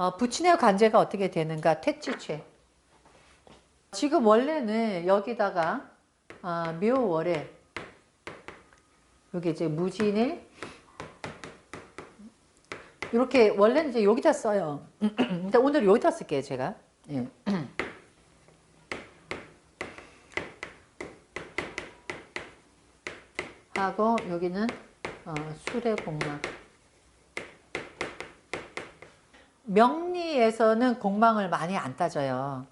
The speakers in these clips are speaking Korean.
부친의 관제가 어떻게 되는가? 택지체. 지금 원래는 여기다가 묘월에 여기 이제 무진일 이렇게 원래는 이제 여기다 써요. 근데 오늘 여기다 쓸게요, 제가. 예. 하고 여기는 수레공망. 명리에서는 공망을 많이 안 따져요.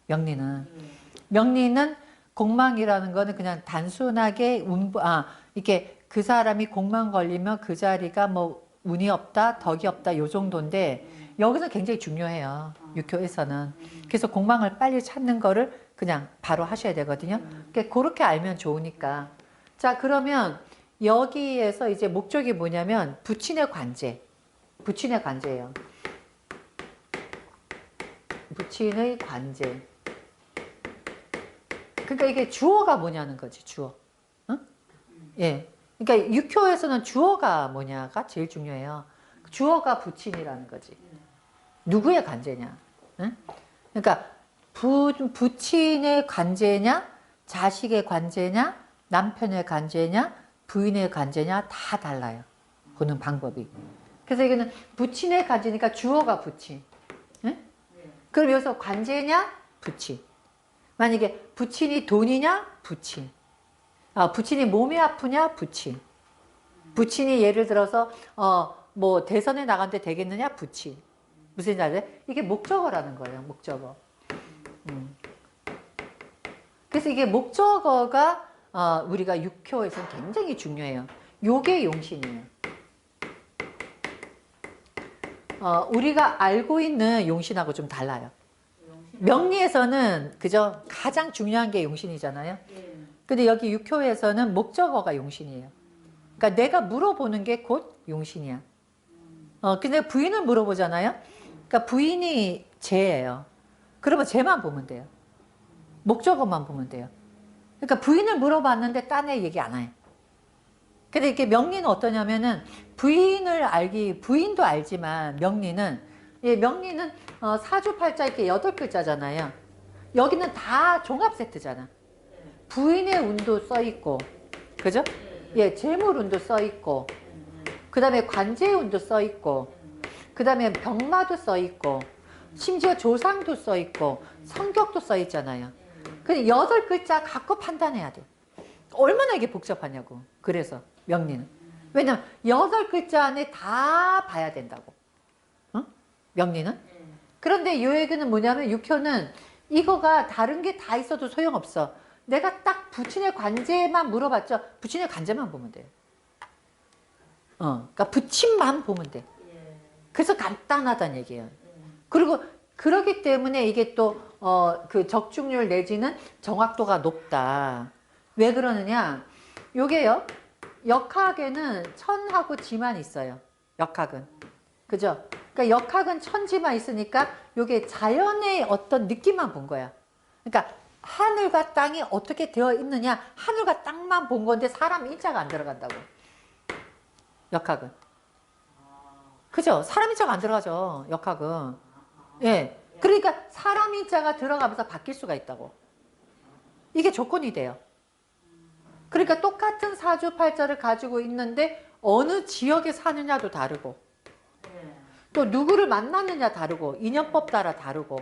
명리는 공망이라는 거는 그냥 단순하게 이렇게 그 사람이 공망 걸리면 그 자리가 뭐 운이 없다, 덕이 없다 요 정도인데 여기서 굉장히 중요해요. 육교에서는. 그래서 공망을 빨리 찾는 거를 그냥 바로 하셔야 되거든요. 그렇게 알면 좋으니까. 자, 그러면 여기에서 이제 목적이 뭐냐면 부친의 관제. 부친의 관제예요. 부친의 관제. 그러니까 이게 주어가 뭐냐는 거지, 주어. 응? 예. 그러니까 육효에서는 주어가 뭐냐가 제일 중요해요. 주어가 부친이라는 거지. 누구의 관제냐? 응? 그러니까 부친의 관제냐, 자식의 관제냐, 남편의 관제냐, 부인의 관제냐 다 달라요. 보는 방법이. 그래서 이거는 부친의 관제니까 주어가 부친. 응? 그럼 여기서 관제냐, 부친. 만약에 부친이 돈이냐, 부친. 부친이 몸이 아프냐, 부친. 부친이 예를 들어서 뭐 대선에 나간데 되겠느냐, 부친. 무슨 말이야? 이게 목적어라는 거예요. 목적어. 그래서 이게 목적어가 우리가 육효에서는 굉장히 중요해요. 요게 용신이에요. 우리가 알고 있는 용신하고 좀 달라요. 명리에서는 그죠? 가장 중요한 게 용신이잖아요. 근데 여기 육효에서는 목적어가 용신이에요. 그러니까 내가 물어보는 게 곧 용신이야. 근데 부인을 물어보잖아요. 그러니까 부인이 쟤예요. 그러면 쟤만 보면 돼요. 목적어만 보면 돼요. 그러니까 부인을 물어봤는데 딴 애 얘기 안 해요. 근데 이렇게 명리는 어떠냐면은 부인도 알지만 명리는 사주팔자 이렇게 8글자잖아요. 여기는 다 종합 세트잖아. 부인의 운도 써 있고, 그죠? 예, 재물 운도 써 있고, 그 다음에 관제 운도 써 있고, 그 다음에 병마도 써 있고, 심지어 조상도 써 있고, 성격도 써 있잖아요. 근데 8글자 갖고 판단해야 돼. 얼마나 이게 복잡하냐고. 그래서 명리는. 왜냐면 8글자 안에 다 봐야 된다고. 명리는. 그런데 요 얘기는 뭐냐면 육효는 이거가 다른 게 다 있어도 소용없어. 내가 딱 부친의 관제만 물어봤죠. 부친의 관제만 보면 돼요. 그러니까 부친만 보면 돼. 그래서 간단하다는 얘기예요. 그리고 그러기 때문에 이게 또 그 적중률 내지는 정확도가 높다. 왜 그러느냐? 요게요. 역학에는 천하고 지만 있어요. 역학은. 그죠? 그러니까 역학은 천지만 있으니까 요게 자연의 어떤 느낌만 본 거야. 그러니까 하늘과 땅이 어떻게 되어 있느냐, 하늘과 땅만 본 건데 사람 인자가 안 들어간다고. 역학은. 그죠? 사람 인자가 안 들어가죠. 역학은. 예. 그러니까 사람 인자가 들어가면서 바뀔 수가 있다고. 이게 조건이 돼요. 그러니까 똑같은 사주팔자를 가지고 있는데 어느 지역에 사느냐도 다르고 또 누구를 만났느냐 다르고 인연법 따라 다르고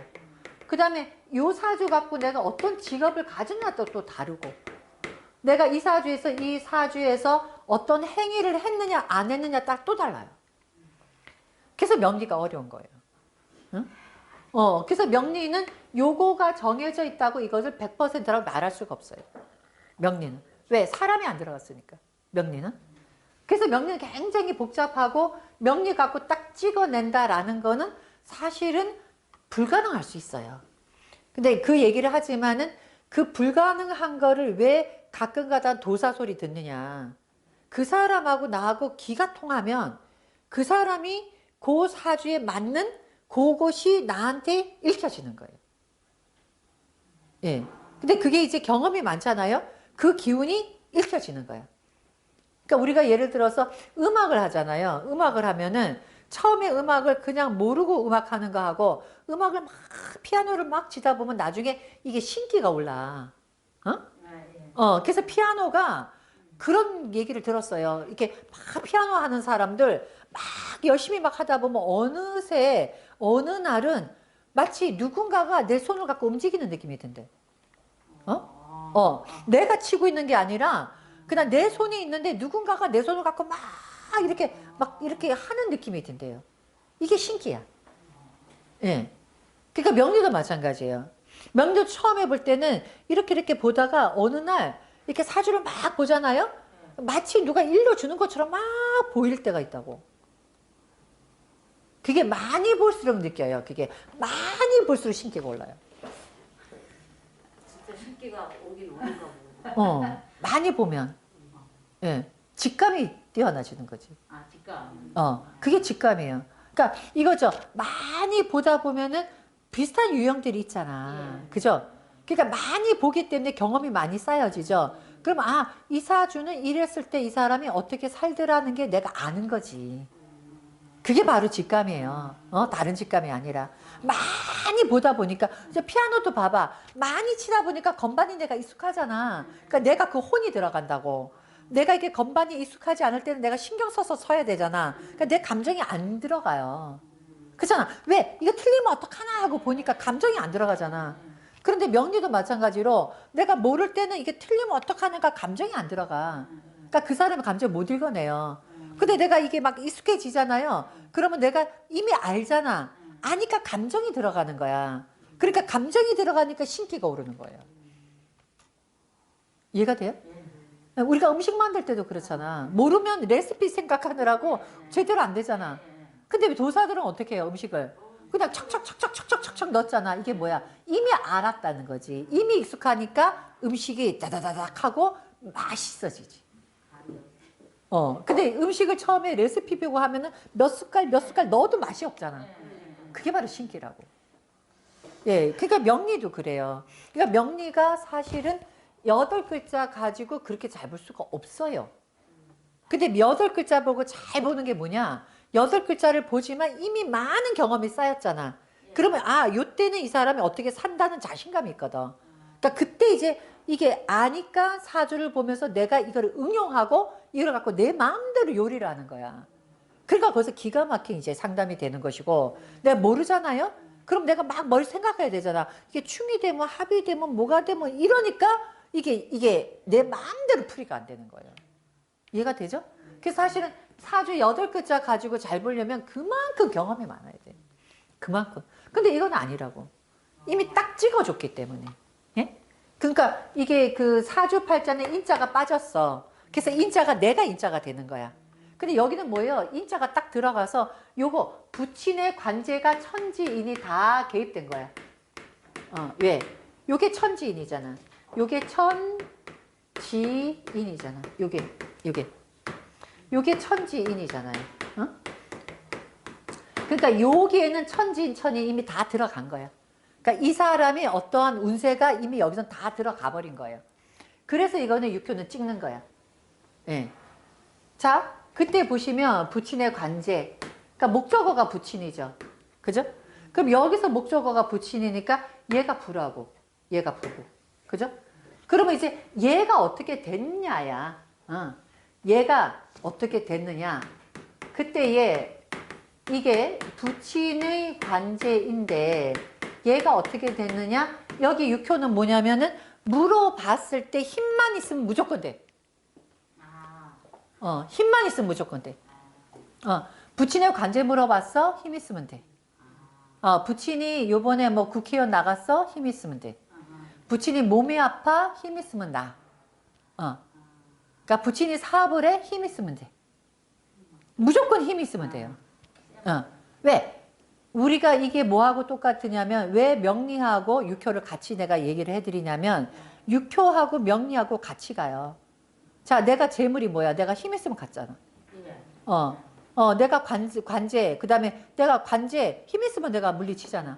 그 다음에 이 사주 갖고 내가 어떤 직업을 가졌냐도 또 다르고 내가 이 사주에서 어떤 행위를 했느냐 안 했느냐 딱 또 달라요. 그래서 명리가 어려운 거예요. 응? 그래서 명리는 요거가 정해져 있다고 이것을 100%라고 말할 수가 없어요. 명리는. 왜? 사람이 안 들어갔으니까. 명리는. 그래서 명리는 굉장히 복잡하고 명리 갖고 딱 찍어낸다라는 거는 사실은 불가능할 수 있어요. 근데 그 얘기를 하지만은 그 불가능한 거를 왜 가끔가다 도사 소리 듣느냐. 그 사람하고 나하고 기가 통하면 그 사람이 그 사주에 맞는 그것이 나한테 읽혀지는 거예요. 예. 근데 그게 이제 경험이 많잖아요. 그 기운이 읽혀지는 거야. 그러니까 우리가 예를 들어서 음악을 하잖아요. 음악을 하면은 처음에 음악을 그냥 모르고 음악하는 거 하고 음악을 막 피아노를 막 치다 보면 나중에 이게 신기가 올라. 그래서 피아노가 그런 얘기를 들었어요. 이렇게 막 피아노 하는 사람들 막 열심히 막 하다 보면 어느새 어느 날은 마치 누군가가 내 손을 갖고 움직이는 느낌이 든대. 내가 치고 있는 게 아니라 그냥 내 손이 있는데 누군가가 내 손을 갖고 막 이렇게 하는 느낌이 든대요. 이게 신기야. 예. 그러니까 명리도 마찬가지예요. 명리도 처음 해볼 때는 이렇게 보다가 어느 날 이렇게 사주를 막 보잖아요. 마치 누가 일러주는 것처럼 막 보일 때가 있다고. 그게 많이 볼수록 느껴요. 그게 많이 볼수록 신기가 올라요. 진짜 신기가 오긴 오는가 보네. 많이 보면. 예. 직감이 뛰어나지는 거지. 아, 직감. 그게 직감이에요. 그러니까 이거죠. 많이 보다 보면은 비슷한 유형들이 있잖아. 그죠? 그러니까 많이 보기 때문에 경험이 많이 쌓여지죠. 그럼 이 사주는 이랬을 때 이 사람이 어떻게 살더라는 게 내가 아는 거지. 그게 바로 직감이에요. 다른 직감이 아니라. 많이 보다 보니까, 피아노도 봐봐. 많이 치다 보니까 건반이 내가 익숙하잖아. 그러니까 내가 그 혼이 들어간다고. 내가 이게 건반이 익숙하지 않을 때는 내가 신경 써서 서야 되잖아. 그러니까 내 감정이 안 들어가요. 그렇잖아. 왜? 이거 틀리면 어떡하나 하고 보니까 감정이 안 들어가잖아. 그런데 명리도 마찬가지로 내가 모를 때는 이게 틀리면 어떡하는가 감정이 안 들어가. 그러니까 그 사람의 감정을 못 읽어내요. 근데 내가 이게 막 익숙해지잖아요. 그러면 내가 이미 알잖아. 아니까 감정이 들어가는 거야. 그러니까 감정이 들어가니까 신기가 오르는 거예요. 이해가 돼요? 우리가 음식 만들 때도 그렇잖아. 모르면 레시피 생각하느라고 제대로 안 되잖아. 근데 도사들은 어떻게 해요, 음식을? 그냥 척척척척척척척 넣었잖아. 이게 뭐야? 이미 알았다는 거지. 이미 익숙하니까 음식이 다다다닥 하고 맛있어지지. 근데 음식을 처음에 레시피 보고 하면은 몇 숟갈 넣어도 맛이 없잖아. 그게 바로 신기라고. 예, 그러니까 명리도 그래요. 그러니까 명리가 사실은 8글자 가지고 그렇게 잘 볼 수가 없어요. 근데 8글자 보고 잘 보는 게 뭐냐? 8글자를 보지만 이미 많은 경험이 쌓였잖아. 그러면 요때는 이 사람이 어떻게 산다는 자신감이 있거든. 그러니까 그때 이제 이게 아니까 사주를 보면서 내가 이거를 응용하고 이걸 갖고 내 마음대로 요리를 하는 거야. 그러니까 거기서 기가 막힌 이제 상담이 되는 것이고, 내가 모르잖아요? 그럼 내가 막 뭘 생각해야 되잖아. 이게 충이 되면 합이 되면 뭐가 되면 이러니까 이게 내 마음대로 풀이가 안 되는 거예요. 이해가 되죠? 그래서 사실은 사주 8글자 가지고 잘 보려면 그만큼 경험이 많아야 돼. 그만큼. 근데 이건 아니라고. 이미 딱 찍어줬기 때문에. 예? 그러니까 이게 그 사주 팔자는 인자가 빠졌어. 그래서 인자가 내가 인자가 되는 거야. 근데 여기는 뭐예요? 인자가 딱 들어가서 요거 부친의 관제가 천지인이 다 개입된 거야. 왜? 요게 천지인이잖아. 요게 천지인이잖아. 요게 천지인이잖아요. 그러니까 여기에는 천지인, 천인 이미 다 들어간 거야. 그러니까 이 사람이 어떠한 운세가 이미 여기서 다 들어가 버린 거예요. 그래서 이거는 육효는 찍는 거야. 예. 자, 그때 보시면 부친의 관제. 그러니까 목적어가 부친이죠. 그죠? 그럼 여기서 목적어가 부친이니까 얘가 부라고, 얘가 부고. 그죠? 그러면 이제 얘가 어떻게 됐냐야. 얘가 어떻게 됐느냐. 그때 이게 부친의 관제인데 얘가 어떻게 됐느냐. 여기 육효는 뭐냐면은 물어봤을 때 힘만 있으면 무조건 돼. 힘만 있으면 무조건 돼. 부친의 관제 물어봤어? 힘 있으면 돼. 부친이 요번에 뭐 국회의원 나갔어? 힘 있으면 돼. 부친이 몸이 아파? 힘 있으면 나. 그러니까 부친이 사업을 해? 힘 있으면 돼. 무조건 힘이 있으면 돼요. 왜? 우리가 이게 뭐하고 똑같으냐면 왜 명리하고 육효를 같이 내가 얘기를 해드리냐면 육효하고 명리하고 같이 가요. 자, 내가 재물이 뭐야? 내가 힘 있으면 갔잖아. 내가 관제, 그 다음에 내가 관제, 힘 있으면 내가 물리치잖아.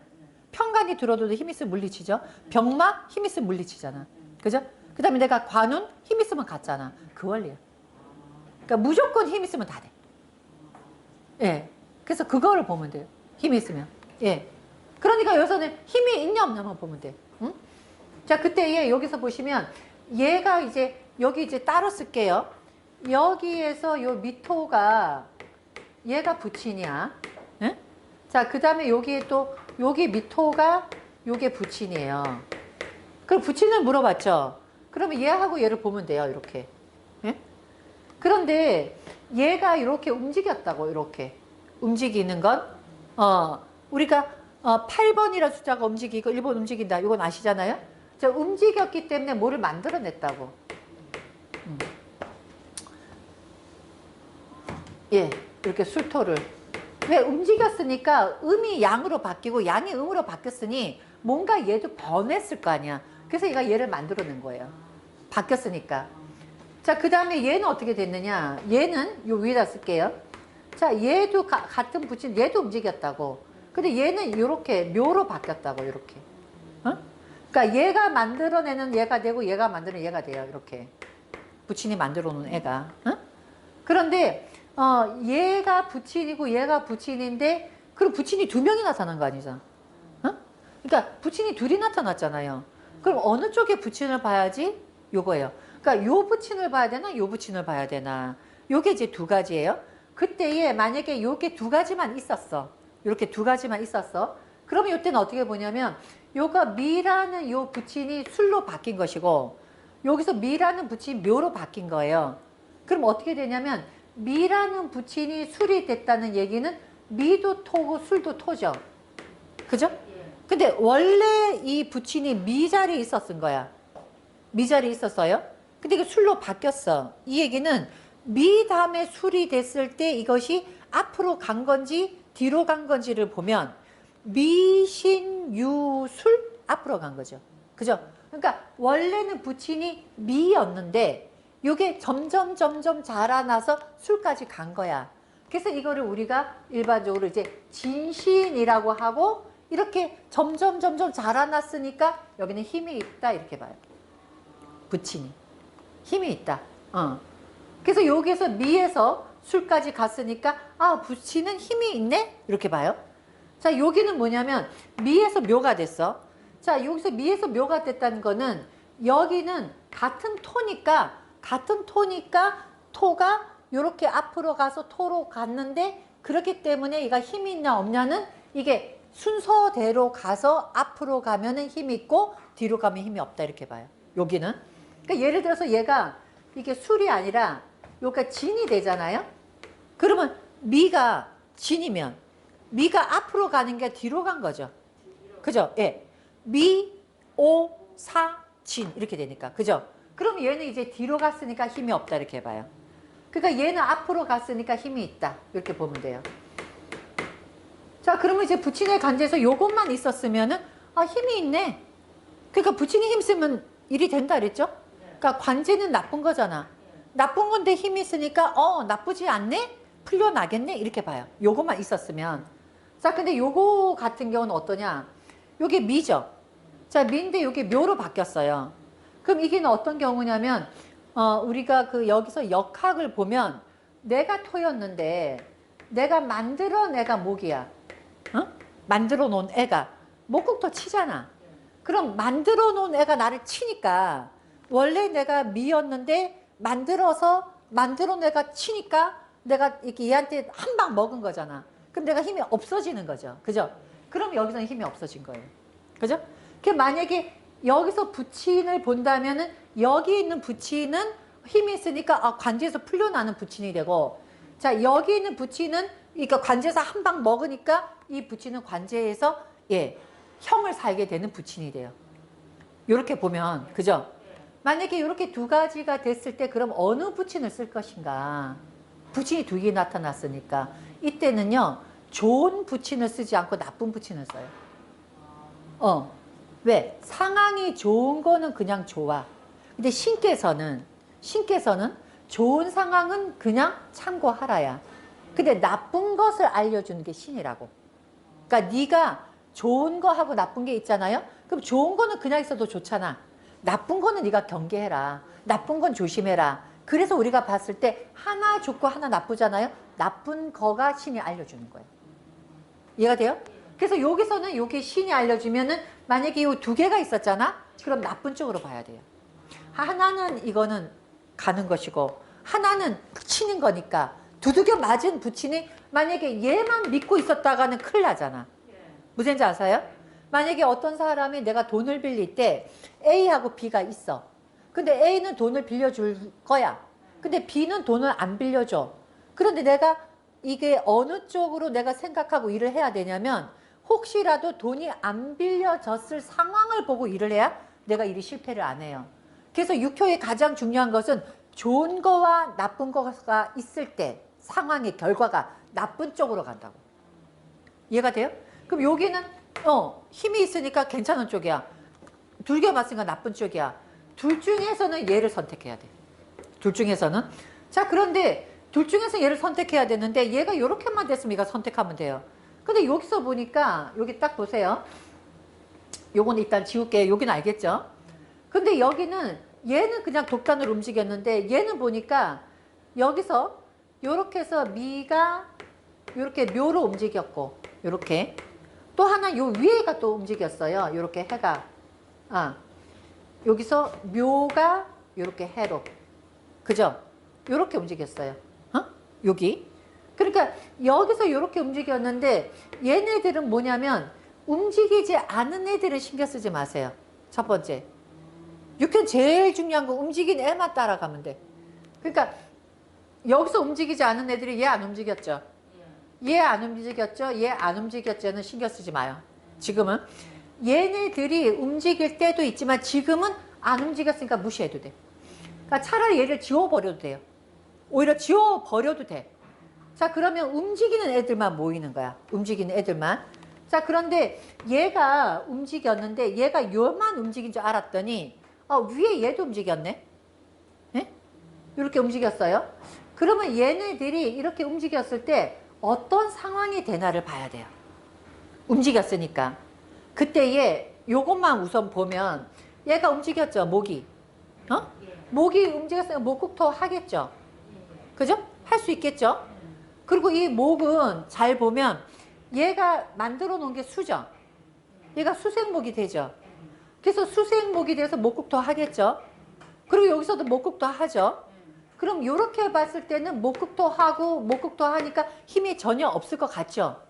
편관이 들어도 힘 있으면 물리치죠. 병마, 힘 있으면 물리치잖아. 그죠? 그 다음에 내가 관운, 힘 있으면 갔잖아. 그 원리야. 그러니까 무조건 힘 있으면 다 돼. 예. 그래서 그거를 보면 돼요. 힘이 있으면. 예. 그러니까 여기서는 힘이 있냐 없냐만 보면 돼. 응? 자, 그때 얘 여기서 보시면 얘가 이제 여기 이제 따로 쓸게요. 여기에서 요 미토가 얘가 부친이야. 응? 자, 그 다음에 여기에 또 여기 미토가 요게 부친이에요. 그럼 부친을 물어봤죠. 그러면 얘하고 얘를 보면 돼요. 이렇게. 예? 그런데 얘가 이렇게 움직였다고. 이렇게 움직이는 건 우리가 8번이라는 숫자가 움직이고 1번 움직인다. 이건 아시잖아요. 자, 움직였기 때문에 뭐를 만들어냈다고. 예, 이렇게 술토를. 왜 움직였으니까 음이 양으로 바뀌고 양이 음으로 바뀌었으니 뭔가 얘도 변했을 거 아니야. 그래서 얘가 얘를 만들어낸 거예요. 바뀌었으니까. 자, 그 다음에 얘는 어떻게 됐느냐. 얘는 요 위에다 쓸게요. 자, 얘도 같은 부친, 얘도 움직였다고. 근데 얘는 이렇게 묘로 바뀌었다고. 이렇게. 어? 그러니까 얘가 만들어내는 얘가 되고 얘가 만드는 얘가 돼요. 이렇게. 부친이 만들어 놓은 애가. 어? 그런데 얘가 부친이고 얘가 부친인데 그럼 부친이 두 명이 나타난 거 아니잖아. 어? 그러니까 부친이 둘이 나타났잖아요. 그럼 어느 쪽에 부친을 봐야지? 요거예요. 그러니까 요 부친을 봐야 되나 요 부친을 봐야 되나. 요게 이제 두 가지예요. 그때에 만약에 요게 두 가지만 있었어. 이렇게 두 가지만 있었어. 그러면 요때는 어떻게 보냐면 요가 미라는 요 부친이 술로 바뀐 것이고 여기서 미라는 부친이 묘로 바뀐 거예요. 그럼 어떻게 되냐면 미라는 부친이 술이 됐다는 얘기는 미도 토고 술도 토죠. 그죠? 근데 원래 이 부친이 미 자리에 있었은 거야. 미 자리에 있었어요. 근데 이게 술로 바뀌었어. 이 얘기는 미 다음에 술이 됐을 때 이것이 앞으로 간 건지 뒤로 간 건지를 보면 미신유술 앞으로 간 거죠. 그죠? 그러니까 원래는 부친이 미였는데 이게 점점 자라나서 술까지 간 거야. 그래서 이거를 우리가 일반적으로 이제 진신이라고 하고 이렇게 점점 자라났으니까 여기는 힘이 있다 이렇게 봐요. 부친이 힘이 있다. 그래서 여기에서 미에서 술까지 갔으니까 아 부친은 힘이 있네 이렇게 봐요. 자, 여기는 뭐냐면 미에서 묘가 됐어. 자, 여기서 미에서 묘가 됐다는 거는 여기는 같은 토니까 토가 이렇게 앞으로 가서 토로 갔는데 그렇기 때문에 얘가 힘이 있냐 없냐는 이게 순서대로 가서 앞으로 가면은 힘이 있고 뒤로 가면 힘이 없다 이렇게 봐요. 여기는. 그러니까 예를 들어서 얘가 이게 술이 아니라 여기가 진이 되잖아요. 그러면 미가 진이면 미가 앞으로 가는 게 뒤로 간 거죠. 그죠? 예. 미, 오, 사, 진 이렇게 되니까. 그죠? 그럼 얘는 이제 뒤로 갔으니까 힘이 없다 이렇게 봐요. 그러니까 얘는 앞으로 갔으니까 힘이 있다 이렇게 보면 돼요. 자, 그러면 이제 부친의 관제에서 요것만 있었으면은 아 힘이 있네. 그러니까 부친이 힘쓰면 일이 된다 그랬죠? 그러니까 관제는 나쁜 거잖아. 나쁜 건데 힘이 있으니까 나쁘지 않네? 풀려나겠네? 이렇게 봐요. 요것만 있었으면. 자, 근데 요거 같은 경우는 어떠냐? 요게 미죠. 자, 미인데 요게 묘로 바뀌었어요. 그럼 이게 어떤 경우냐면 우리가 그 여기서 역학을 보면 내가 토였는데 내가 만들어 내가 목이야. 만들어 놓은 애가 목국토 치잖아. 그럼 만들어 놓은 애가 나를 치니까 원래 내가 미였는데 만들어 내가 치니까 내가 이렇게 얘한테 한 방 먹은 거잖아. 그럼 내가 힘이 없어지는 거죠. 그죠? 그럼 여기서는 힘이 없어진 거예요. 그죠? 그 만약에 여기서 부친을 본다면은 여기 있는 부친은 힘이 있으니까 관제에서 풀려나는 부친이 되고, 자 여기 있는 부친은 그러니까 관제에서 한 방 먹으니까 이 부친은 관제에서 형을 살게 되는 부친이 돼요. 이렇게 보면 그죠? 만약에 이렇게 두 가지가 됐을 때 그럼 어느 부친을 쓸 것인가? 부친이 두 개 나타났으니까 이때는요 좋은 부친을 쓰지 않고 나쁜 부친을 써요. 왜? 상황이 좋은 거는 그냥 좋아. 근데 신께서는 좋은 상황은 그냥 참고하라야. 근데 나쁜 것을 알려주는 게 신이라고. 그러니까 네가 좋은 거 하고 나쁜 게 있잖아요. 그럼 좋은 거는 그냥 있어도 좋잖아. 나쁜 거는 네가 경계해라. 나쁜 건 조심해라. 그래서 우리가 봤을 때 하나 좋고 하나 나쁘잖아요. 나쁜 거가 신이 알려주는 거예요. 이해가 돼요? 그래서 여기서는 여기 신이 알려주면은 만약에 이 두 개가 있었잖아? 그럼 나쁜 쪽으로 봐야 돼요. 하나는 이거는 가는 것이고 하나는 치는 거니까 두들겨 맞은 부친이 만약에 얘만 믿고 있었다가는 큰일 나잖아. 무슨 말인지 아세요? 만약에 어떤 사람이 내가 돈을 빌릴 때 A하고 B가 있어. 근데 A는 돈을 빌려줄 거야. 근데 B는 돈을 안 빌려줘. 그런데 내가 이게 어느 쪽으로 내가 생각하고 일을 해야 되냐면 혹시라도 돈이 안 빌려졌을 상황을 보고 일을 해야 내가 일이 실패를 안 해요. 그래서 육효의 가장 중요한 것은 좋은 거와 나쁜 거가 있을 때 상황의 결과가 나쁜 쪽으로 간다고. 이해가 돼요? 그럼 여기는 힘이 있으니까 괜찮은 쪽이야. 둘겨 맞으니까 나쁜 쪽이야. 둘 중에서는 얘를 선택해야 돼. 둘 중에서는. 자, 그런데 둘 중에서 얘를 선택해야 되는데 얘가 이렇게만 됐으면 얘가 선택하면 돼요. 근데 여기서 보니까 여기 딱 보세요. 요거는 일단 지울게요. 여기는 알겠죠? 근데 여기는 얘는 그냥 독단으로 움직였는데 얘는 보니까 여기서 요렇게 해서 미가 요렇게 묘로 움직였고 요렇게 또 하나 요 위에가 또 움직였어요. 요렇게 해가 여기서 묘가 요렇게 해로 그죠? 요렇게 움직였어요. 여기 그러니까 여기서 요렇게 움직였는데 얘네들은 뭐냐면 움직이지 않은 애들은 신경 쓰지 마세요. 첫 번째 육현 제일 중요한 거 움직인 애만 따라가면 돼. 그러니까 여기서 움직이지 않은 애들이 얘 안 움직였죠. 얘 안 움직였죠. 얘 안 움직였죠는 신경 쓰지 마요. 지금은 얘네들이 움직일 때도 있지만 지금은 안 움직였으니까 무시해도 돼. 그러니까 차라리 얘를 지워버려도 돼요. 오히려 지워버려도 돼. 자, 그러면 움직이는 애들만 모이는 거야. 움직이는 애들만. 자, 그런데 얘가 움직였는데 얘가 요만 움직인 줄 알았더니 위에 얘도 움직였네. 예? 이렇게 움직였어요. 그러면 얘네들이 이렇게 움직였을 때 어떤 상황이 되나를 봐야 돼요. 움직였으니까. 그때 얘 요것만 우선 보면 얘가 움직였죠. 목이. 목이 움직였으면 목국토 하겠죠. 그죠? 할 수 있겠죠? 그리고 이 목은 잘 보면 얘가 만들어 놓은 게 수죠. 얘가 수생목이 되죠. 그래서 수생목이 돼서 목국토 하겠죠. 그리고 여기서도 목국토 하죠. 그럼 이렇게 봤을 때는 목국토 하고 목국토 하니까 힘이 전혀 없을 것 같죠.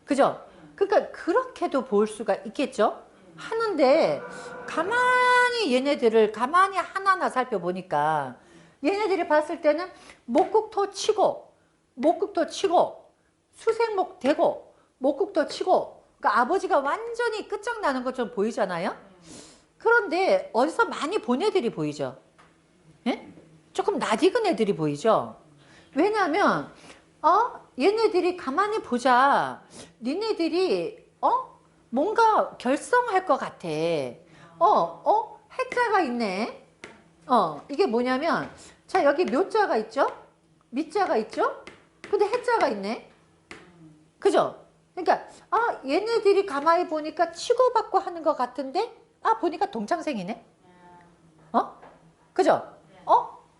그죠? 그러니까 그렇게도 볼 수가 있겠죠. 하는데 가만히 얘네들을 가만히 하나하나 살펴보니까 얘네들이 봤을 때는 목국토 치고 목국토 치고 수생목 되고 목국토 치고 그러니까 아버지가 완전히 끝장나는 것처럼 보이잖아요. 그런데 어디서 많이 본 애들이 보이죠. 예? 조금 낯익은 애들이 보이죠. 왜냐하면 얘네들이 가만히 보자. 니네들이 뭔가 결성할 것 같아. 해자가 있네. 이게 뭐냐면 자, 여기 묘자가 있죠? 밑자가 있죠? 근데 해자가 있네. 그죠? 그러니까 얘네들이 가만히 보니까 치고받고 하는 것 같은데 보니까 동창생이네. 그죠?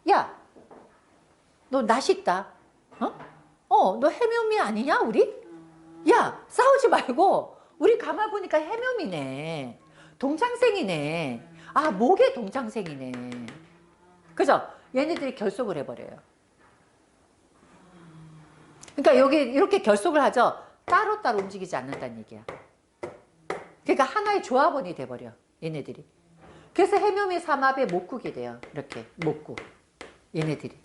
야, 너 낯있다. 너 해묘미 아니냐 우리? 야, 싸우지 말고 우리 가만 보니까 해묘미네. 동창생이네. 목의 동창생이네. 그죠? 얘네들이 결속을 해버려요. 그러니까 여기 이렇게 결속을 하죠. 따로따로 움직이지 않는다는 얘기야. 그러니까 하나의 조합원이 돼버려. 얘네들이. 그래서 해묘미 삼합의 목국이 돼요. 이렇게 목국. 얘네들이.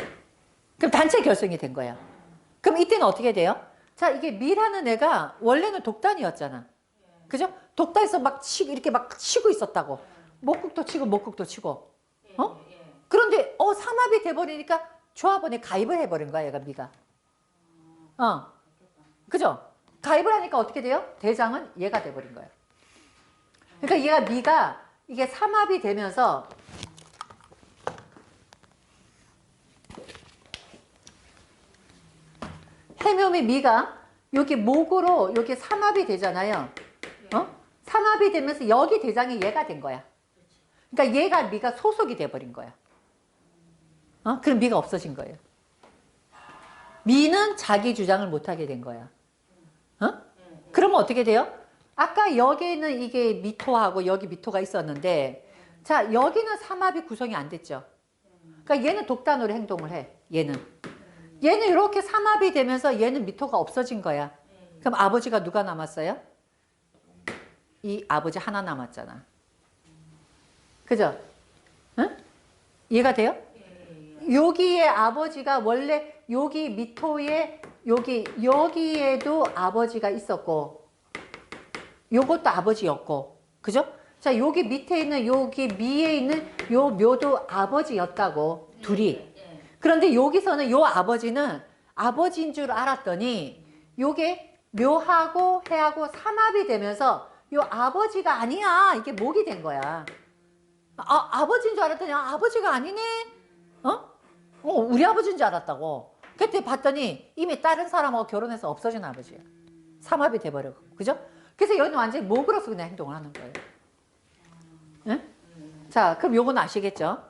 그럼 단체 결성이 된 거야. 그럼 이때는 어떻게 돼요? 자, 이게 미라는 애가 원래는 독단이었잖아. 그죠? 독단에서 이렇게 막 치고 있었다고. 목국도 치고 목국도 치고. 그런데 삼합이 돼버리니까 조합원에 가입을 해버린 거야, 얘가 미가. 그죠? 가입을 하니까 어떻게 돼요? 대장은 얘가 돼버린 거야. 그러니까 얘가 미가 이게 삼합이 되면서 해묘미 미가 여기 목으로 여기 삼합이 되잖아요. 삼합이 되면서 여기 대장이 얘가 된 거야. 그러니까 얘가 미가 소속이 돼버린 거야. 그럼 미가 없어진 거예요. 미는 자기 주장을 못하게 된 거야. 그러면 어떻게 돼요? 아까 여기는 이게 미토하고 여기 미토가 있었는데, 자, 여기는 삼합이 구성이 안 됐죠. 그러니까 얘는 독단으로 행동을 해. 얘는 이렇게 삼합이 되면서 얘는 미토가 없어진 거야. 그럼 아버지가 누가 남았어요? 이 아버지 하나 남았잖아. 그죠? 응? 이해가 돼요? 여기에 아버지가 원래 여기 미토에 여기에도 아버지가 있었고, 요것도 아버지였고, 그죠? 자, 여기 밑에 있는 여기 미에 있는 요 묘도 아버지였다고, 둘이. 그런데 여기서는 요 아버지는 아버지인 줄 알았더니 요게 묘하고 해하고 삼합이 되면서 요 아버지가 아니야. 이게 목이 된 거야. 아버지인 줄 알았더니 아버지가 아니네. 우리 아버지인 줄 알았다고. 그때 봤더니 이미 다른 사람하고 결혼해서 없어진 아버지야. 삼합이 돼버리고. 그죠? 그래서 여기는 완전히 목으로서 그냥 행동을 하는 거예요. 응? 자, 그럼 요건 아시겠죠?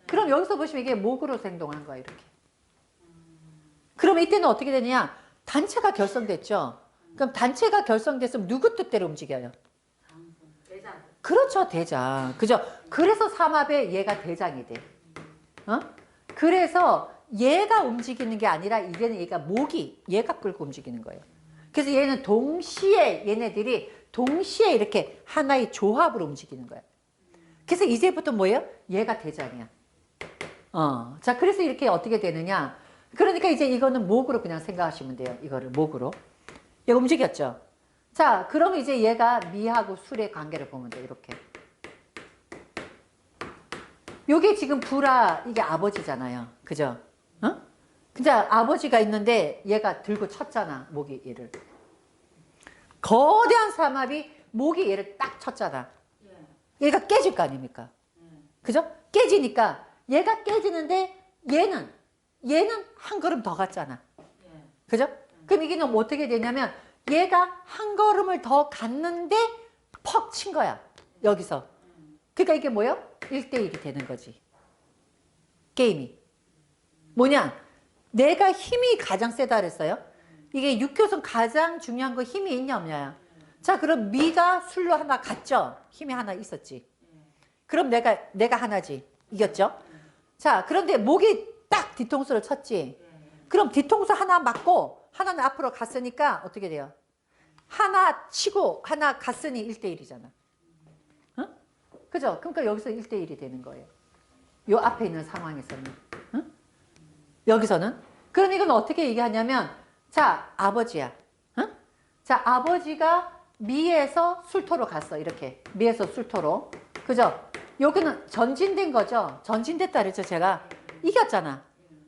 그럼 여기서 보시면 이게 목으로서 행동하는 거야, 이렇게. 그러면 이때는 어떻게 되느냐? 단체가 결성됐죠? 그럼 단체가 결성됐으면 누구 뜻대로 움직여요? 대장. 그렇죠, 대장. 그죠? 그래서 삼합에 얘가 대장이 돼. 그래서 얘가 움직이는 게 아니라 이제는 얘가 목이 얘가 끌고 움직이는 거예요. 그래서 얘는 동시에 얘네들이 동시에 이렇게 하나의 조합으로 움직이는 거예요. 그래서 이제부터 뭐예요? 얘가 대장이야. 자, 그래서 이렇게 어떻게 되느냐? 그러니까 이제 이거는 목으로 그냥 생각하시면 돼요. 이거를 목으로. 얘가 움직였죠? 자, 그러면 이제 얘가 미하고 술의 관계를 보면 돼. 이렇게. 요게 지금 불화, 이게 아버지잖아요. 그죠? 근데 아버지가 있는데 얘가 들고 쳤잖아. 목이 얘를. 거대한 삼합이 목이 얘를 딱 쳤잖아. 얘가 깨질 거 아닙니까? 그죠? 깨지니까 얘가 깨지는데 얘는 한 걸음 더 갔잖아. 그죠? 그럼 이게 뭐 어떻게 되냐면 얘가 한 걸음을 더 갔는데 퍽 친 거야. 여기서. 그러니까 이게 뭐예요? 1대1이 되는 거지. 게임이. 뭐냐? 내가 힘이 가장 세다 그랬어요. 이게 육교선 가장 중요한 거 힘이 있냐 없냐야. 자, 그럼 미가 술로 하나 갔죠? 힘이 하나 있었지. 그럼 내가 하나지. 이겼죠? 자, 그런데 목이 딱 뒤통수를 쳤지. 그럼 뒤통수 하나 맞고 하나는 앞으로 갔으니까 어떻게 돼요? 하나 치고 하나 갔으니 1대1이잖아. 그죠? 그러니까 여기서 1대1이 되는 거예요. 요 앞에 있는 상황에서는. 여기서는. 그럼 이건 어떻게 얘기하냐면, 자, 아버지야. 자, 아버지가 미에서 술토로 갔어. 이렇게. 미에서 술토로. 그죠? 여기는 전진된 거죠. 전진됐다 그랬죠, 제가. 이겼잖아.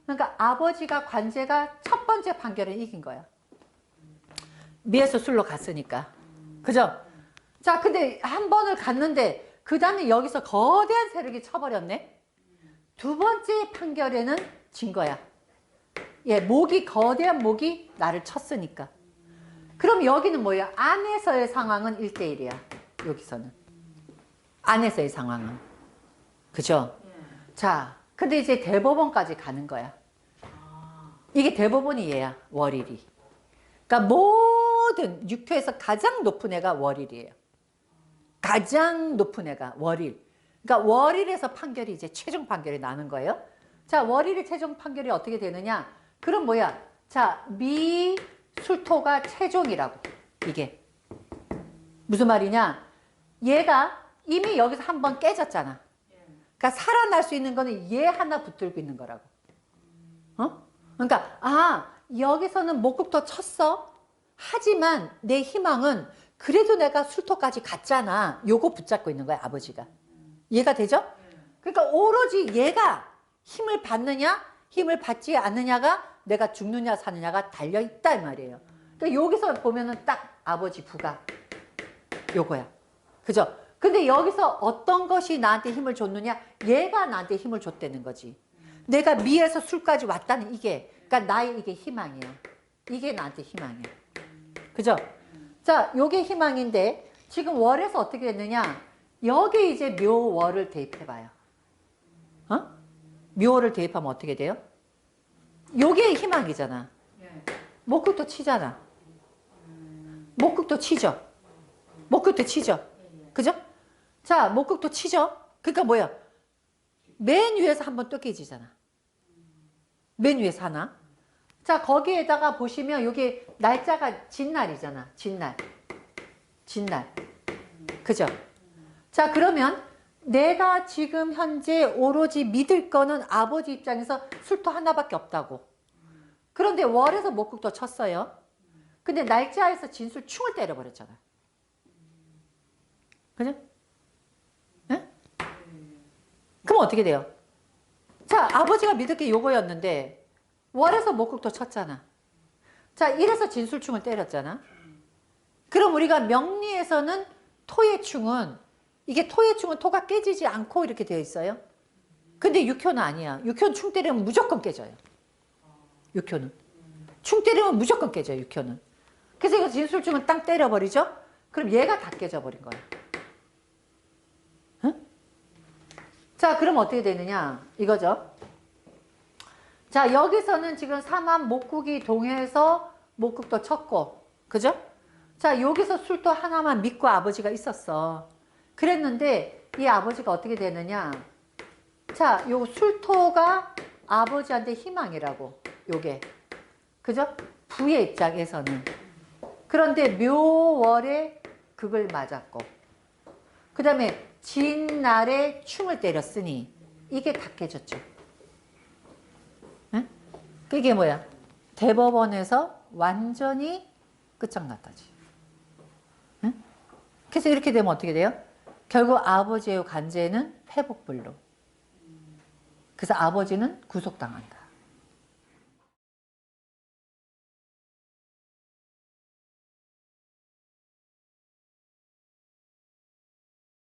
그러니까 아버지가 관제가 첫 번째 판결을 이긴 거야. 미에서 술로 갔으니까. 그죠? 자, 근데 한 번을 갔는데 그 다음에 여기서 거대한 세력이 쳐버렸네. 두 번째 판결에는 진 거야. 예, 거대한 목이 나를 쳤으니까. 그럼 여기는 뭐야? 안에서의 상황은 1대1이야. 여기서는. 안에서의 상황은. 그죠? 자, 근데 이제 대법원까지 가는 거야. 이게 대법원이 얘야. 월일이. 그러니까 모든 육교에서 가장 높은 애가 월일이에요. 가장 높은 애가 월일. 그러니까 월일에서 판결이 이제 최종 판결이 나는 거예요. 자, 월일의 최종 판결이 어떻게 되느냐? 그럼 뭐야? 자, 미 술토가 최종이라고. 이게. 무슨 말이냐? 얘가 이미 여기서 한 번 깨졌잖아. 그러니까 살아날 수 있는 거는 얘 하나 붙들고 있는 거라고. 그러니까 여기서는 목국토 쳤어. 하지만 내 희망은 그래도 내가 술토까지 갔잖아. 요거 붙잡고 있는 거야, 아버지가. 이해가 되죠? 그러니까 오로지 얘가 힘을 받느냐, 힘을 받지 않느냐가 내가 죽느냐 사느냐가 달려있다 이 말이에요. 그러니까 여기서 보면은 딱 아버지 부가 요거야. 그죠? 근데 여기서 어떤 것이 나한테 힘을 줬느냐? 얘가 나한테 힘을 줬다는 거지. 내가 미에서 술까지 왔다는 이게, 그러니까 나의 이게 희망이에요. 이게 나한테 희망이야. 그죠? 자, 요게 희망인데 지금 월에서 어떻게 됐느냐? 여기 이제 묘월을 대입해봐요. 묘월을 대입하면 어떻게 돼요? 요게 희망이잖아. 목국토 치잖아. 목극도 치죠. 목극도 치죠. 그죠? 자, 목극도 치죠. 그러니까 뭐야? 맨 위에서 한번 또 깨지잖아. 맨 위에서 하나. 자, 거기에다가 보시면 여기 날짜가 진날이잖아. 진날. 진날. 그죠? 자, 그러면 내가 지금 현재 오로지 믿을 거는 아버지 입장에서 술토 하나밖에 없다고. 그런데 월에서 목극도 쳤어요. 근데 날짜에서 진술충을 때려버렸잖아. 그죠? 네? 그럼 어떻게 돼요? 자, 아버지가 믿을 게 요거였는데 월에서 목극도 쳤잖아. 자, 이래서 진술충을 때렸잖아. 그럼 우리가 명리에서는 토의 충은 이게 토의 충은 토가 깨지지 않고 이렇게 되어 있어요. 근데 육효는 아니야. 육효는 충 때리면 무조건 깨져요. 육효는. 충 때리면 무조건 깨져요. 육효는. 그래서 이거 진술충은 땅 때려버리죠. 그럼 얘가 다 깨져버린 거야. 응? 자, 그럼 어떻게 되느냐 이거죠. 자, 여기서는 지금 삼합 목국이 동해서 목국도 쳤고, 그죠? 자, 여기서 술도 하나만 믿고 아버지가 있었어. 그랬는데 이 아버지가 어떻게 되느냐. 자, 요 술토가 아버지한테 희망이라고. 요게. 그죠? 부의 입장에서는. 그런데 묘월에 극을 맞았고, 그 다음에 진날에 충을 때렸으니 이게 다 깨졌죠. 응? 그게 뭐야? 대법원에서 완전히 끝장났다지. 응? 그래서 이렇게 되면 어떻게 돼요? 결국 아버지의 간제는 회복불로. 그래서 아버지는 구속당한다.